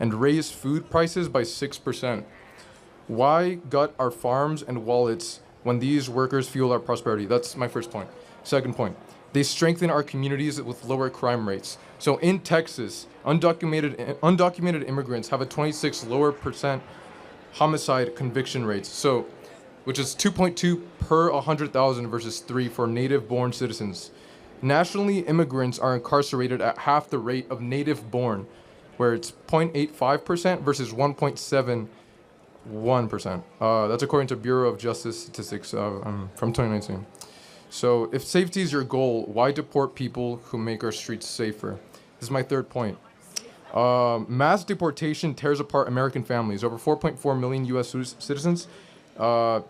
and raise food prices by 6%. Why gut our farms and wallets when these workers fuel our prosperity? That's my first point. Second point, they strengthen our communities with lower crime rates. So in Texas, undocumented immigrants have a 26 lower percent homicide conviction rates. So, which is 2.2 per 100,000 versus 3 for native-born citizens. Nationally, immigrants are incarcerated at half the rate of native-born, where it's 0.85% versus 1.71%. That's according to Bureau of Justice Statistics from 2019. So if safety is your goal, why deport people who make our streets safer? This is my third point. Mass deportation tears apart American families. Over 4.4 million U.S. citizens,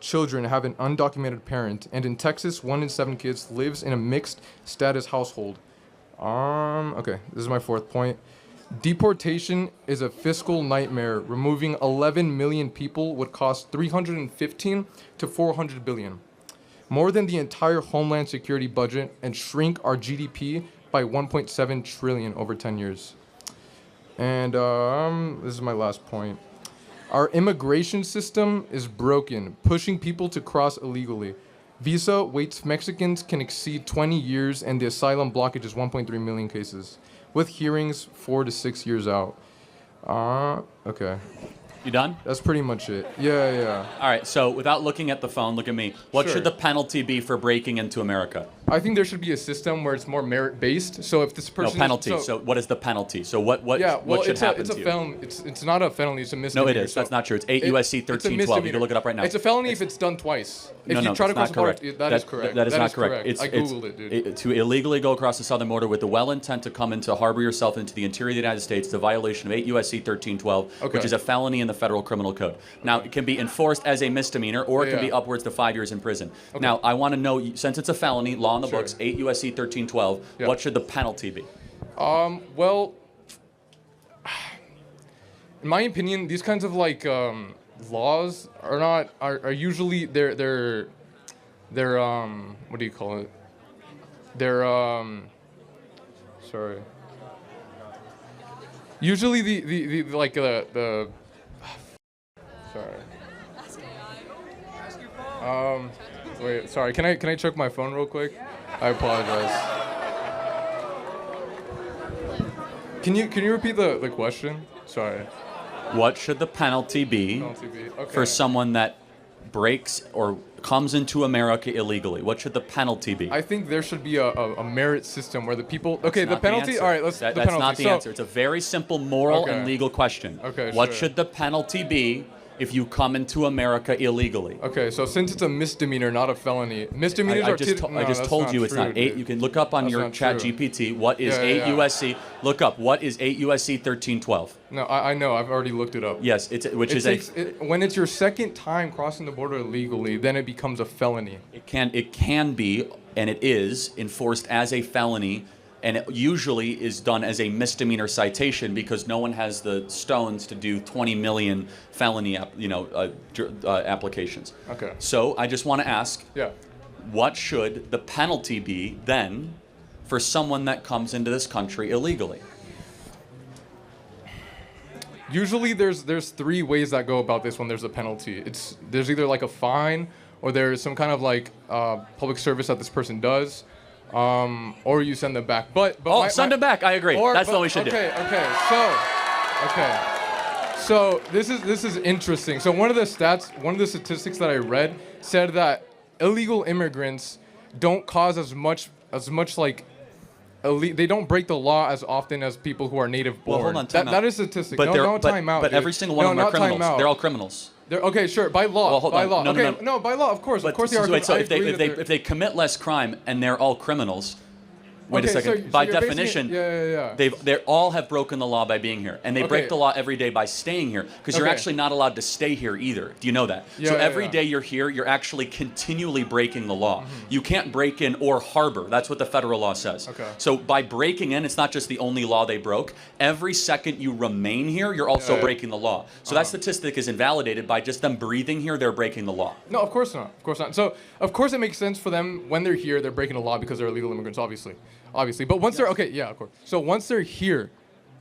children have an undocumented parent, and in Texas, 1 in 7 kids lives in a mixed status household. Okay, this is my fourth point. Deportation is a fiscal nightmare. Removing 11 million people would cost 315 to 400 billion, more than the entire Homeland Security budget, and shrink our GDP by 1.7 trillion over 10 years. And this is my last point. Our immigration system is broken, pushing people to cross illegally. Visa waits Mexicans can exceed 20 years, and the asylum blockage is 1.3 million cases, with hearings 4 to 6 years out. Okay. You done? That's pretty much it. Yeah. All right, so without looking at the phone, look at me. What Sure. should the penalty be for breaking into America? I think there should be a system where it's more merit-based. So if this person... No, penalty. So what is the penalty? So what Yeah, well, should happen it's a to you? felony. It's not a felony. It's a misdemeanor. No, it is. So That's not true. It's 8 U.S.C. it's a 1312. You misdemeanor. can look it up right now. It's a felony if it's done twice. If No, you try to that's cross not the border, correct. that is correct. That is not correct. I googled it, dude. To illegally go across the southern border with the well intent to come into harbor yourself into the interior of the United States, the violation of 8 U.S.C. 1312, Okay. which is a felony in the federal criminal code. Now, it can be enforced as a misdemeanor, or it can be upwards to 5 years in prison. Okay. Now, I want to know, since it's a felony, law in the Sure. books, 8 U.S.C. 1312, Yeah. what should the penalty be? Well, in my opinion, these kinds of laws are usually they're what do you call it? They're sorry. Usually the sorry. Wait, sorry. Can I check my phone real quick? I apologize. Can you repeat the question? Sorry. What should the penalty be Okay. for someone that breaks or comes into America illegally? What should the penalty be? I think there should be a merit system where the people. Okay, the Not penalty. answer. All right, let's. That's the penalty. not the answer. It's a very simple moral and legal question. Okay, What sure. should the penalty be if you come into America illegally? Okay, so since it's a misdemeanor, not a felony, misdemeanors I are. just told you it's not 8. You can look up on That's your not chat true. GPT what is Yeah, 8 yeah. USC. Look up what is 8 USC 1312. No, I know. I've already looked it up. Yes, When it's your second time crossing the border illegally, then it becomes a felony. it can be, and it is enforced as a felony, and it usually is done as a misdemeanor citation because no one has the stones to do 20 million felony applications. Okay. So I just want to ask, Yeah. what should the penalty be then for someone that comes into this country illegally? Usually there's 3 ways that go about this when there's a penalty. There's either like a fine, or there's some kind of public service that this person does, or you send them back. Send them back. I agree. That's what we should do. Okay. So this is interesting. So one of the statistics that I read said that illegal immigrants don't cause as much they don't break the law as often as people who are native born. Well, hold on, time out. That is a statistic. But time out. But dude. every single one of them are not time criminals. out. They're all criminals. Okay, sure. By law. Well, hold by on. law. No. By law, of course. Of course they are. Wait, so I if agree that they commit less crime and they're all criminals, wait a Okay, second. so By you're basing definition, it- they all have broken the law by being here, and they break Okay. the law every day by staying here because you're Okay. actually not allowed to stay here either. Do you know that? Yeah, so yeah, every yeah. day you're here, you're actually continually breaking the law. You can't break in or harbor. That's what the federal law says. Okay. So by breaking in, it's not just the only law they broke. Every second you remain here, you're also Yeah. breaking the law. So that statistic is invalidated by just them breathing here. They're breaking the law. No, of course not. Of course not. So, of course it makes sense for them when they're here, they're breaking the law because they're illegal immigrants, obviously. But once they're, okay, yeah, of course. So once they're here,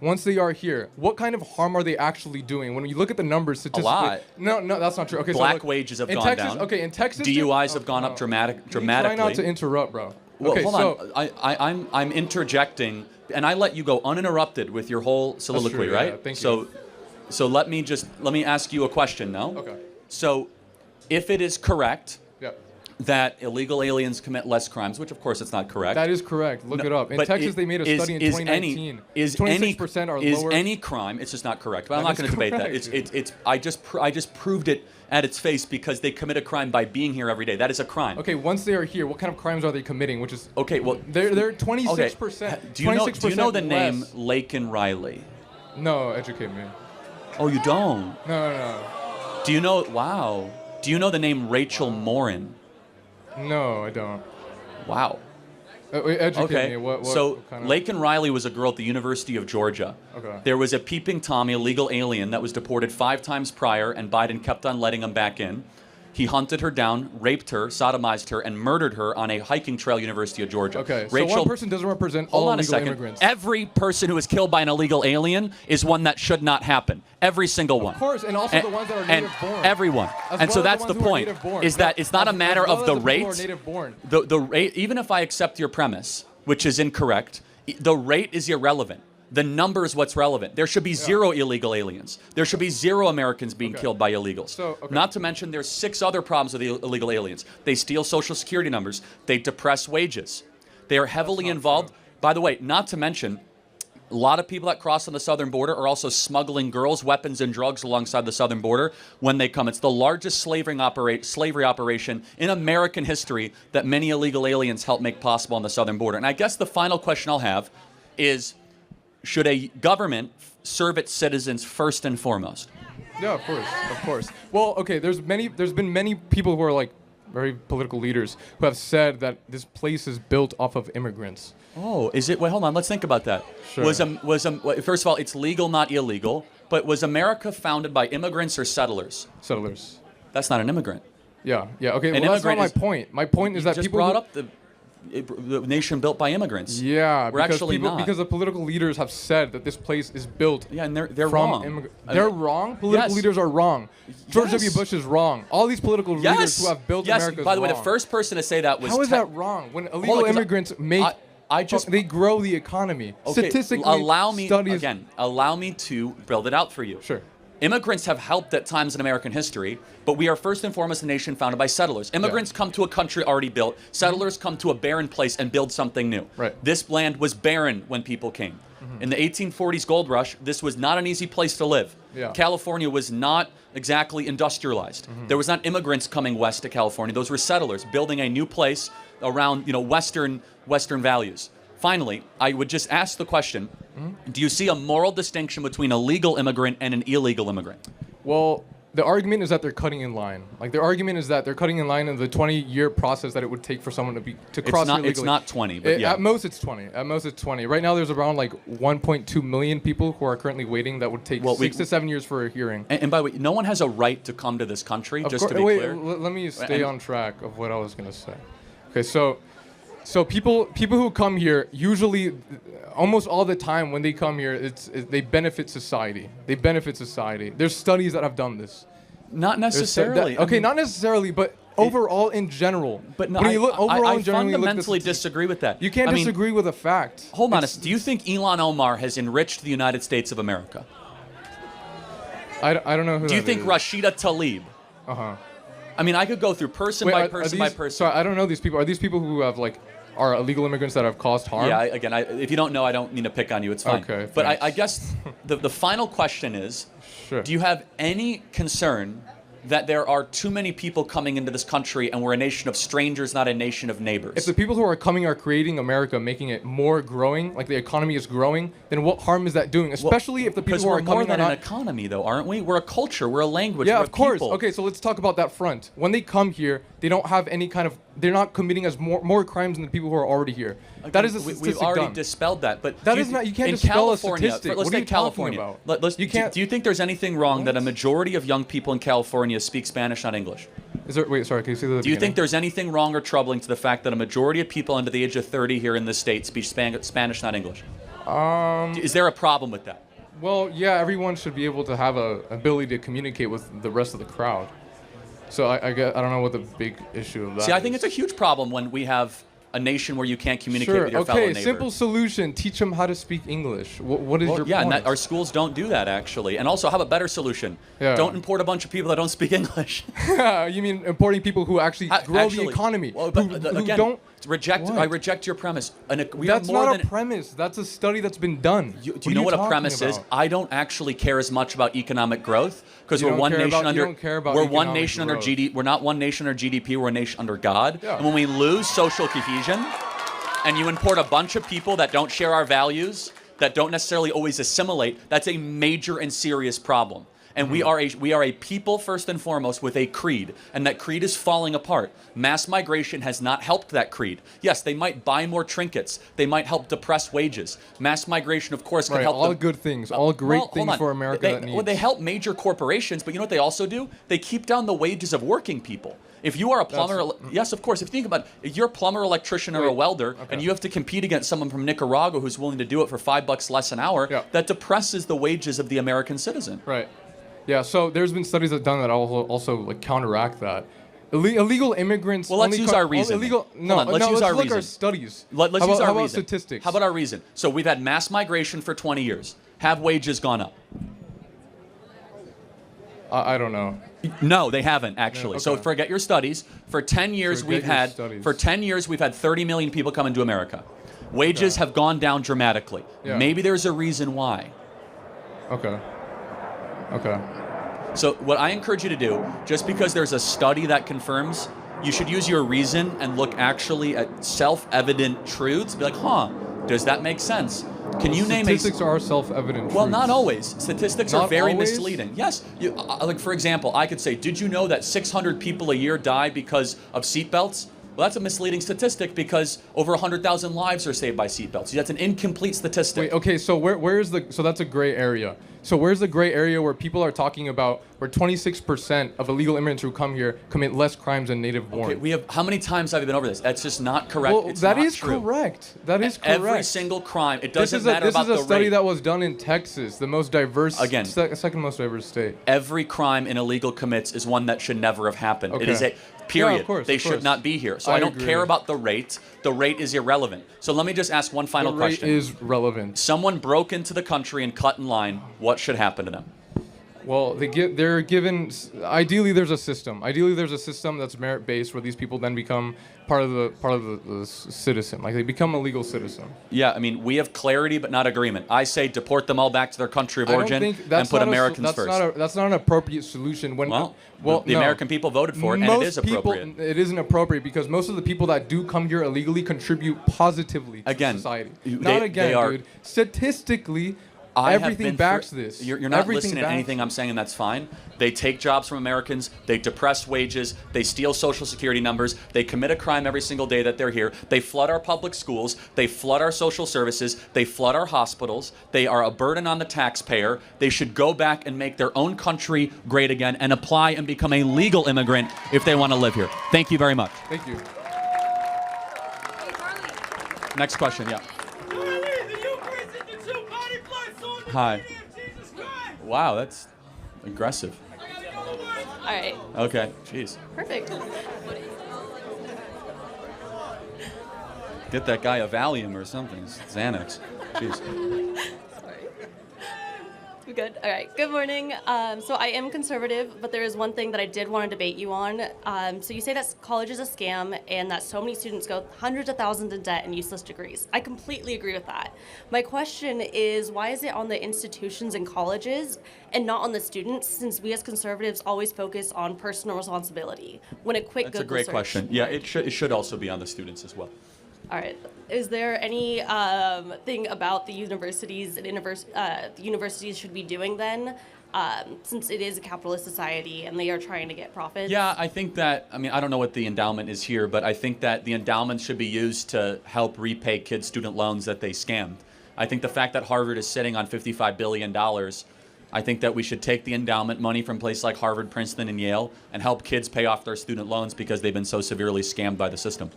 once they are here, what kind of harm are they actually doing? When you look at the numbers statistically, lot. No, that's not true. Okay, Black so look, wages have in gone Texas, down. Okay, in Texas, DUIs have gone up dramatically. Try not to interrupt, bro. Well, Okay, hold so on. I'm interjecting, and I let you go uninterrupted with your whole soliloquy, true, right? yeah, thank so, you. So let me ask you a question now. Okay. So, if it is correct Yeah. that illegal aliens commit less crimes, which of course it's not correct. That is correct. Look it up. In but Texas, they made a study in 2019. 26% are is lower. any crime? It's just not correct. But I'm not That going to is debate that. correct. It's. I just proved it at its face because they commit a crime by being here every day. That is a crime. Okay, once they are here, what kind of crimes are they committing? Which is Okay. Well, they're 26%. Okay. Do you know the name less. Laken Riley? No, educate me. Oh, you don't. No. Do you know? Wow. Do you know the name Rachel Morin? No, I don't. Wow. Wait, educate Okay. me. What So kind of... Laken Riley was a girl at the University of Georgia. Okay. There was a peeping Tommy, illegal alien, that was deported 5 times prior, and Biden kept on letting him back in. He hunted her down, raped her, sodomized her, and murdered her on a hiking trail, University of Georgia. Okay, so Rachel, one person doesn't represent hold all on a illegal second. immigrants. Every person who is killed by an illegal alien is one that should not happen. Every single one. Of course, and also the ones that are and native born. Everyone. As And well so as that's the the ones who are point. native born. Is that it's not a matter As well of as the people who are rate. native born. The rate, even if I accept your premise, which is incorrect, the rate is irrelevant. The number is what's relevant. There should be 0 illegal aliens. There should be 0 Americans being killed by illegals. So, okay. Not to mention there's 6 other problems with the illegal aliens. They steal Social Security numbers. They depress wages. They are heavily involved. true. By the way, not to mention, a lot of people that cross on the southern border are also smuggling girls, weapons, and drugs alongside the southern border when they come. It's the largest slavery operation in American history that many illegal aliens help make possible on the southern border. And I guess the final question I'll have is, should a government serve its citizens first and foremost? Yeah, of course. Well, okay, there's been many people who are like very political leaders who have said that this place is built off of immigrants. Oh, is it? Wait, hold on. Let's think about that. Sure. First of all, it's legal, not illegal. But was America founded by immigrants or settlers? Settlers. That's not an immigrant. Yeah. Okay. An Well, that's not immigrant my is- point. My point is You that just people brought who- up the nation built by immigrants. Yeah, We're actually not. because the political leaders have said that this place is built. Yeah, and they're from wrong. They're wrong. Political yes. leaders are wrong. George W. Yes. Bush is wrong. All these political leaders who have built America is By the way, the wrong. first person to say that was How is that wrong? When illegal 'cause immigrants make, they grow the economy. Okay, Statistically, allow me to build it out for you. Sure. Immigrants have helped at times in American history, but we are first and foremost a nation founded by settlers. Immigrants come to a country already built. Settlers come to a barren place and build something new. Right. This land was barren when people came. In the 1840s gold rush, this was not an easy place to live. Yeah. California was not exactly industrialized. There was not immigrants coming west to California. Those were settlers building a new place around, Western values. Finally, I would just ask the question, do you see a moral distinction between a legal immigrant and an illegal immigrant? Well, the argument is that they're cutting in line. Like the argument is that they're cutting in line in the 20-year process that it would take for someone to cross illegally. It's not 20, but yeah. At most it's 20. At most it's 20. Right now there's around like 1.2 million people who are currently waiting that would take 6 to 7 years for a hearing. And by the way, no one has a right to come to this country, just to be wait, clear. let me stay on track of what I was going to say. Okay, so people who come here usually, almost all the time when they come here, they benefit society. They benefit society. There's studies that have done this. Not necessarily. Okay, not necessarily, but overall in general. But no, when you look overall I in general, fundamentally disagree with that. You can't disagree with a fact. Hold on. Do you think Ilhan Omar has enriched the United States of America? I don't know who. Do you think Rashida Tlaib? I mean, I could go through person by person by person. Sorry, I don't know these people. Are these people who have are illegal immigrants that have caused harm? Yeah, again, if you don't know, I don't mean to pick on you. It's fine. Okay, but thanks. I guess the final question is, Sure. do you have any concern that there are too many people coming into this country and we're a nation of strangers, not a nation of neighbors? If the people who are coming are creating America, making it more growing, like the economy is growing, then what harm is that doing? Especially if the people who are we're coming more are than not... an economy, though, aren't we? We're a culture. We're a language. Yeah, we're of course. People. Okay, so let's talk about that front. When they come here, they don't have any kind of... They're not committing as more crimes than the people who are already here. Again, that is a statistic we've already done. dispelled that. But That is not... You can't dispel a statistic. Let's What are you take California. talking about? You can't. Do you think there's anything wrong that a majority of young people in California speak Spanish, not English? Is there... Wait, sorry, can you say that? Do you think there's anything wrong or troubling to the fact that a majority of people under the age of 30 here in the States speak Spanish, not English? Is there a problem with that? Well, yeah, everyone should be able to have a ability to communicate with the rest of the crowd. So I don't know what the big issue of that See, I think is. it's a huge problem when we have a nation where you can't communicate with your fellow neighbor. Simple solution. Teach them how to speak English. What is your yeah, point? and our schools don't do that, actually. And also, have a better solution. Yeah. Don't import a bunch of people that don't speak English. You mean importing people who actually grow the economy? Well, who again, don't... reject. What? I reject your premise. That's not a premise. That's a study that's been done. Do you know what a premise is? I don't actually care as much about economic growth because we're one nation under. We're one nation under GDP. We're not one nation under GDP. We're a nation under God. Yeah. And when we lose social cohesion, and you import a bunch of people that don't share our values, that don't necessarily always assimilate, that's a major and serious problem. And we are a people first and foremost with a creed, and that creed is falling apart. Mass migration has not helped that creed. Yes, they might buy more trinkets. They might help depress wages. Mass migration, of course, can help. All good things, all great things for America. They help major corporations, but you know what they also do? They keep down the wages of working people. If you are a plumber, yes, of course. If you think about it, if you're a plumber, electrician, or a welder, and you have to compete against someone from Nicaragua who's willing to do it for $5 less an hour, that depresses the wages of the American citizen. Right. Yeah. So there's been studies that have done that also like counteract that. Illegal immigrants. Well, let's use our reason. Let's use our reason. Our studies. Let's use our reason. How about statistics? How about our reason? So we've had mass migration for 20 years. Have wages gone up? I don't know. No, they haven't actually. Okay. So forget your studies. For 10 years we've had 30 million people come into America. Wages have gone down dramatically. Yeah. Maybe there's a reason why. Okay. So what I encourage you to do, just because there's a study that confirms, you should use your reason and look actually at self-evident truths. Be like, does that make sense? Can you name statistics are self-evident? Well, truths. not always. Statistics are very always? misleading. Yes. Like, for example, I could say, did you know that 600 people a year die because of seatbelts? Well, that's a misleading statistic because over 100,000 lives are saved by seatbelts. That's an incomplete statistic. Wait, okay, so so that's a gray area. So where's the gray area where people are talking about where 26% of illegal immigrants who come here commit less crimes than native born? Okay, how many times have you been over this? That's just not correct. Well, it's that not is true. correct. That is correct. Every single crime. It doesn't matter about the rate. This is a study that was done in Texas, the most diverse, Again, second most diverse state. Every crime an illegal commits is one that should never have happened. Okay. It is a period. Yeah, of course, they should not be here. So I don't agree. care about the rate. The rate is irrelevant. So let me just ask one final question. The rate is relevant. Someone broke into the country and cut in line. What should happen to them? Well, they're given. Ideally, there's a system. Ideally, there's a system that's merit-based where these people then become part of the citizen. Like they become a legal citizen. Yeah, I mean, we have clarity but not agreement. I say deport them all back to their country of origin and put Americans first. That's not an appropriate solution. The American people voted for it, and it is appropriate. It isn't appropriate because most of the people that do come here illegally contribute positively to society. Dude. Statistically. Everything backs this. You're not listening to anything I'm saying, and that's fine. They take jobs from Americans. They depress wages. They steal Social Security numbers. They commit a crime every single day that they're here. They flood our public schools. They flood our social services. They flood our hospitals. They are a burden on the taxpayer. They should go back and make their own country great again and apply and become a legal immigrant if they want to live here. Thank you very much. Thank you. Next question, yeah. Hi. Wow, that's aggressive. All right. Okay, jeez. Perfect. Get that guy a Valium or something. Xanax. Jeez. Sorry. We good? All right. Good morning. So I am conservative, but there is one thing that I did want to debate you on. So you say that college is a scam and that so many students go hundreds of thousands in debt and useless degrees. I completely agree with that. My question is, why is it on the institutions and colleges and not on the students, since we as conservatives always focus on personal responsibility? When a quick That's a Google great search, question. Yeah, it should also be on the students as well. All right. Is there any thing about the universities and the universities should be doing then, since it is a capitalist society and they are trying to get profits? Yeah, I think that, I don't know what the endowment is here, but I think that the endowment should be used to help repay kids' student loans that they scammed. I think the fact that Harvard is sitting on $55 billion, I think that we should take the endowment money from places like Harvard, Princeton, and Yale and help kids pay off their student loans because they've been so severely scammed by the system.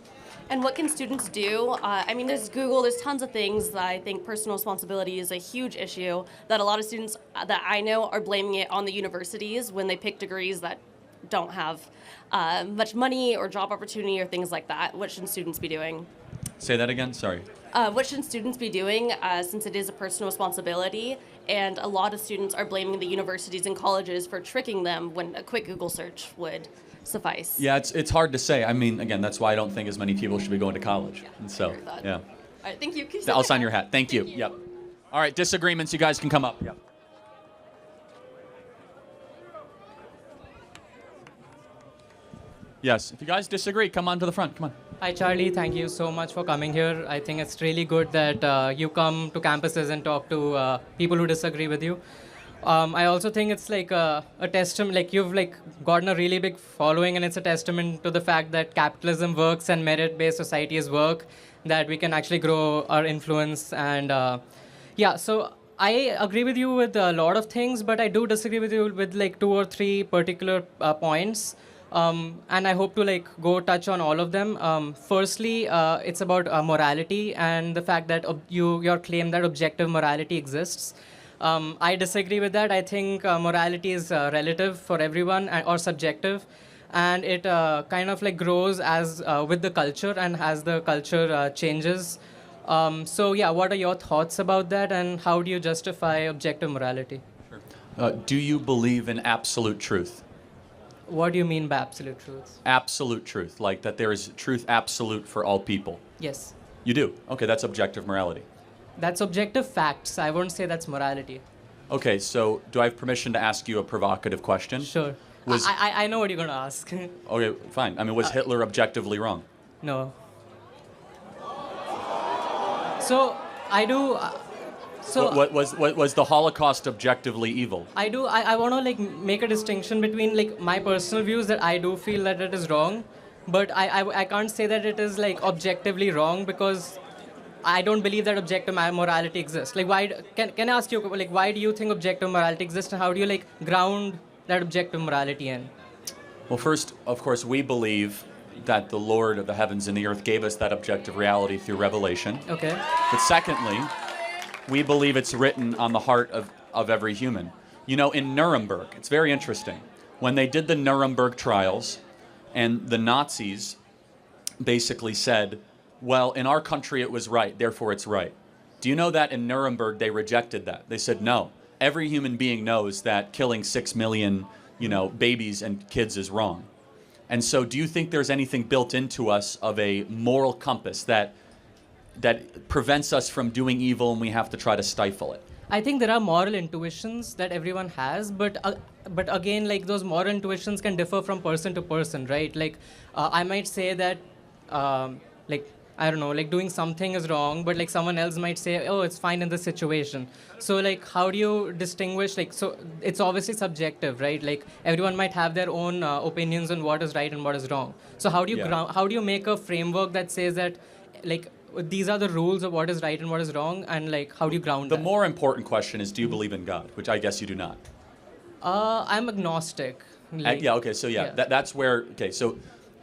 And what can students do? I mean, there's Google, there's tons of things that I think personal responsibility is a huge issue that a lot of students that I know are blaming it on the universities when they pick degrees that don't have much money or job opportunity or things like that. What should students be doing? Say that again? Sorry. What should students be doing since it is a personal responsibility? And a lot of students are blaming the universities and colleges for tricking them when a quick Google search would suffice. Yeah, it's hard to say. I mean, again, that's why I don't think as many people should be going to college. Yeah, And so, I agree with that. yeah. All right, thank you. I'll sign your hat. Thank you. Yep. All right, disagreements, you guys can come up. Yep. Yes, if you guys disagree, come on to the front. Come on. Hi, Charlie. Thank you so much for coming here. I think it's really good that you come to campuses and talk to people who disagree with you. I also think it's like a testament, like you've like gotten a really big following, and it's a testament to the fact that capitalism works and merit-based societies work, that we can actually grow our influence. And yeah, so I agree with you with a lot of things, but I do disagree with you with like 2 or 3 particular points. And I hope to like go touch on all of them. Firstly, it's about morality and the fact that your claim that objective morality exists. I disagree with that. I think morality is relative for everyone or subjective, and it kind of like grows as with the culture and as the culture changes. So yeah, what are your thoughts about that, and how do you justify objective morality? Do you believe in absolute truth? What do you mean by absolute truth? Absolute truth, like that there is truth absolute for all people. Yes. You do? Okay, that's objective morality. That's objective facts. I won't say that's morality. Okay, so do I have permission to ask you a provocative question? Sure. Was- I know what you're going to ask. Okay, fine. I mean, was Hitler objectively wrong? No. So I do. So What was the Holocaust objectively evil? I want to like make a distinction between like my personal views that I do feel that it is wrong, but I can't say that it is like objectively wrong because I don't believe that objective morality exists. Like why can I ask you like why do you think objective morality exists, and how do you like ground that objective morality in? Well, first, of course, we believe that the Lord of the heavens and the earth gave us that objective reality through revelation. Okay. But secondly, we believe it's written on the heart of every human. You know, in Nuremberg, it's very interesting. When they did the Nuremberg trials, and the Nazis basically said, well, in our country it was right, therefore it's right. Do you know that in Nuremberg they rejected that? They said, no, every human being knows that killing 6 million, babies and kids is wrong. And so do you think there's anything built into us of a moral compass that prevents us from doing evil and we have to try to stifle it? I think there are moral intuitions that everyone has, but again, like those moral intuitions can differ from person to person, right? Like I might say that, like I don't know, like doing something is wrong, but like someone else might say, oh, it's fine in this situation. So like, how do you distinguish? Like, so it's obviously subjective, right? Like everyone might have their own opinions on what is right and what is wrong. So how do you how do you make a framework that says that, like, these are the rules of what is right and what is wrong, and like how do you ground The that? more important question is, do you believe in God? Which I guess you do not. I'm agnostic. Like, Yeah, okay, so yeah. That's where, okay, so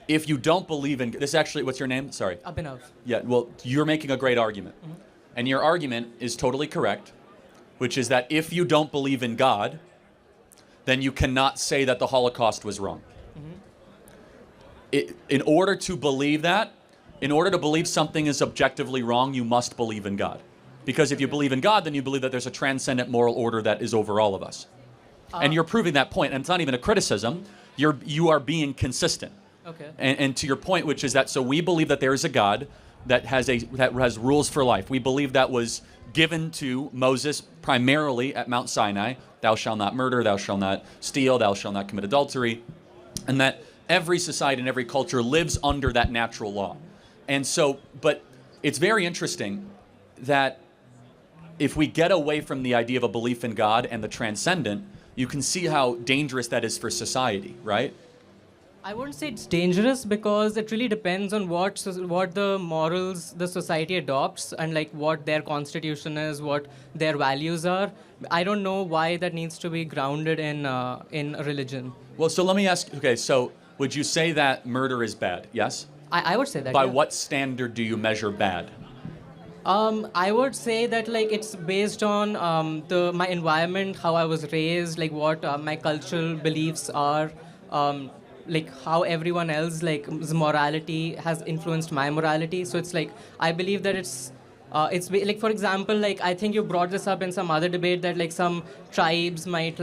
if you don't believe in, this actually, what's your name? Sorry. Abhinav. Yeah, well, you're making a great argument. And your argument is totally correct, which is that if you don't believe in God, then you cannot say that the Holocaust was wrong. In order to believe that, in order to believe something is objectively wrong, you must believe in God. Because if you believe in God, then you believe that there's a transcendent moral order that is over all of us. And you're proving that point, and it's not even a criticism. You are being consistent. Okay. And to your point, which is that, so we believe that there is a God that has rules for life. We believe that was given to Moses primarily at Mount Sinai. Thou shalt not murder, thou shalt not steal, thou shalt not commit adultery. And that every society and every culture lives under that natural law. And so, but it's very interesting that if we get away from the idea of a belief in God and the transcendent, you can see how dangerous that is for society, right? I wouldn't say it's dangerous because it really depends on what the morals the society adopts and like what their constitution is, what their values are. I don't know why that needs to be grounded in religion. Well, so let me ask, okay, so would you say that murder is bad? Yes? I would say that. By yeah. what standard do you measure bad? I would say that like it's based on my environment, how I was raised, like what my cultural beliefs are, like how everyone else morality has influenced my morality. So it's like I believe that like for example, like I think you brought this up in some other debate that like some tribes might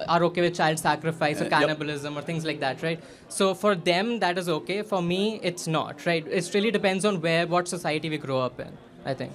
are okay with child sacrifice or Yep. cannibalism or things like that, right? So for them that is okay. For me, it's not, right? It really depends on what society we grow up in, I think.